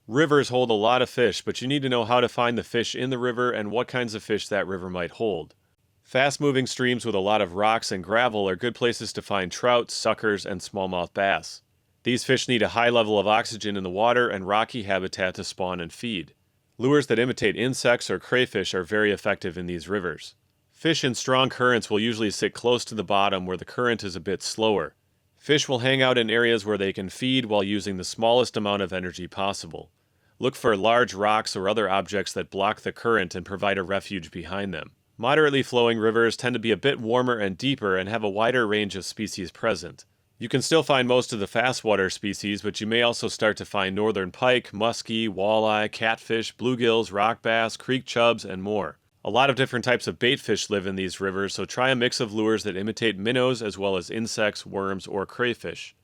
Rivers hold a lot of fish, but you need to know how to find the fish in the river and what kinds of fish that river might hold. Fast-moving streams with a lot of rocks and gravel are good places to find trout, suckers, and smallmouth bass. These fish need a high level of oxygen in the water and rocky habitat to spawn and feed. Lures that imitate insects or crayfish are very effective in these rivers. Fish in strong currents will usually sit close to the bottom where the current is a bit slower. Fish will hang out in areas where they can feed while using the smallest amount of energy possible. Look for large rocks or other objects that block the current and provide a refuge behind them. Moderately flowing rivers tend to be a bit warmer and deeper and have a wider range of species present. You can still find most of the fast-water species, but you may also start to find northern pike, muskie, walleye, catfish, bluegills, rock bass, creek chubs, and more. A lot of different types of bait fish live in these rivers, so try a mix of lures that imitate minnows as well as insects, worms, or crayfish.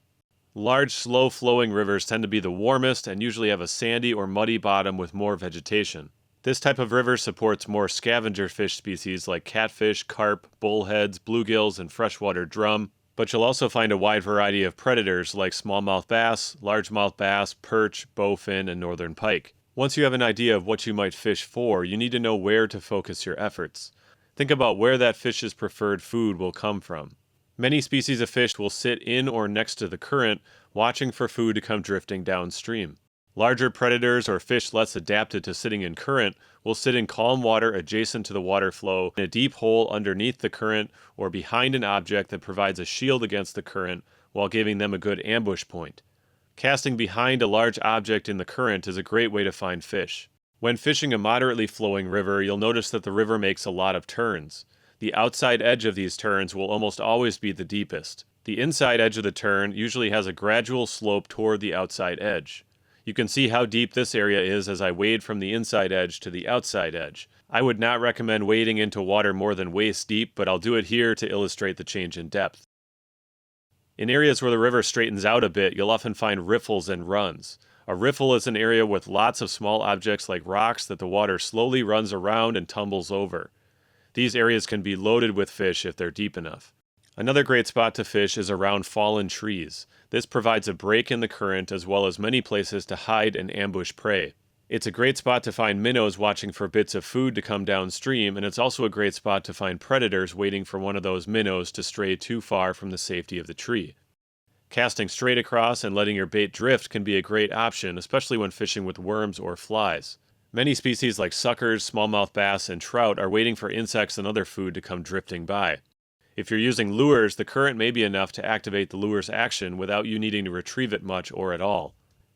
Large, slow-flowing rivers tend to be the warmest and usually have a sandy or muddy bottom with more vegetation. This type of river supports more scavenger fish species like catfish, carp, bullheads, bluegills, and freshwater drum, but you'll also find a wide variety of predators like smallmouth bass, largemouth bass, perch, bowfin, and northern pike. Once you have an idea of what you might fish for, you need to know where to focus your efforts. Think about where that fish's preferred food will come from. Many species of fish will sit in or next to the current, watching for food to come drifting downstream. Larger predators or fish less adapted to sitting in current will sit in calm water adjacent to the water flow in a deep hole underneath the current or behind an object that provides a shield against the current while giving them a good ambush point. Casting behind a large object in the current is a great way to find fish. When fishing a moderately flowing river, you'll notice that the river makes a lot of turns. The outside edge of these turns will almost always be the deepest. The inside edge of the turn usually has a gradual slope toward the outside edge. You can see how deep this area is as I wade from the inside edge to the outside edge. I would not recommend wading into water more than waist deep, but I'll do it here to illustrate the change in depth. In areas where the river straightens out a bit, you'll often find riffles and runs. A riffle is an area with lots of small objects like rocks that the water slowly runs around and tumbles over. These areas can be loaded with fish if they're deep enough. Another great spot to fish is around fallen trees. This provides a break in the current as well as many places to hide and ambush prey. It's a great spot to find minnows watching for bits of food to come downstream, and it's also a great spot to find predators waiting for one of those minnows to stray too far from the safety of the tree. Casting straight across and letting your bait drift can be a great option, especially when fishing with worms or flies. Many species like suckers, smallmouth bass, and trout are waiting for insects and other food to come drifting by. If you're using lures, the current may be enough to activate the lure's action without you needing to retrieve it much or at all.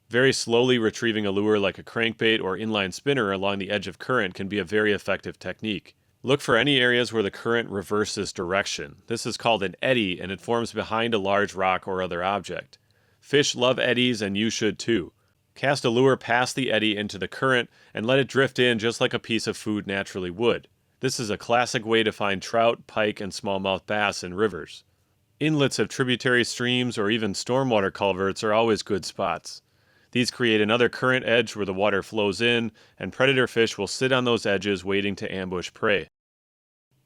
Very slowly retrieving a lure like a crankbait or inline spinner along the edge of current can be a very effective technique. Look for any areas where the current reverses direction. This is called an eddy, and it forms behind a large rock or other object. Fish love eddies, and you should too. Cast a lure past the eddy into the current and let it drift in just like a piece of food naturally would. This is a classic way to find trout, pike, and smallmouth bass in rivers. Inlets of tributary streams or even stormwater culverts are always good spots. These create another current edge where the water flows in, and predator fish will sit on those edges waiting to ambush prey.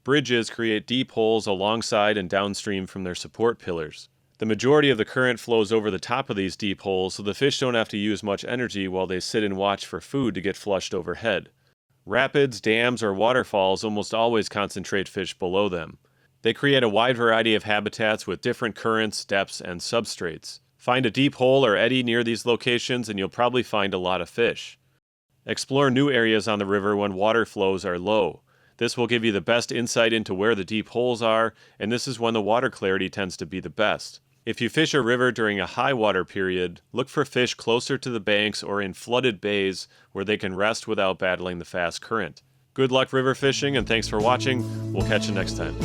Bridges create deep holes alongside and downstream from their support pillars. The majority of the current flows over the top of these deep holes, so the fish don't have to use much energy while they sit and watch for food to get flushed overhead. Rapids, dams, or waterfalls almost always concentrate fish below them. They create a wide variety of habitats with different currents, depths, and substrates. Find a deep hole or eddy near these locations and you'll probably find a lot of fish. Explore new areas on the river when water flows are low. This will give you the best insight into where the deep holes are, and this is when the water clarity tends to be the best. If you fish a river during a high water period, look for fish closer to the banks or in flooded bays where they can rest without battling the fast current. Good luck river fishing, and thanks for watching. We'll catch you next time.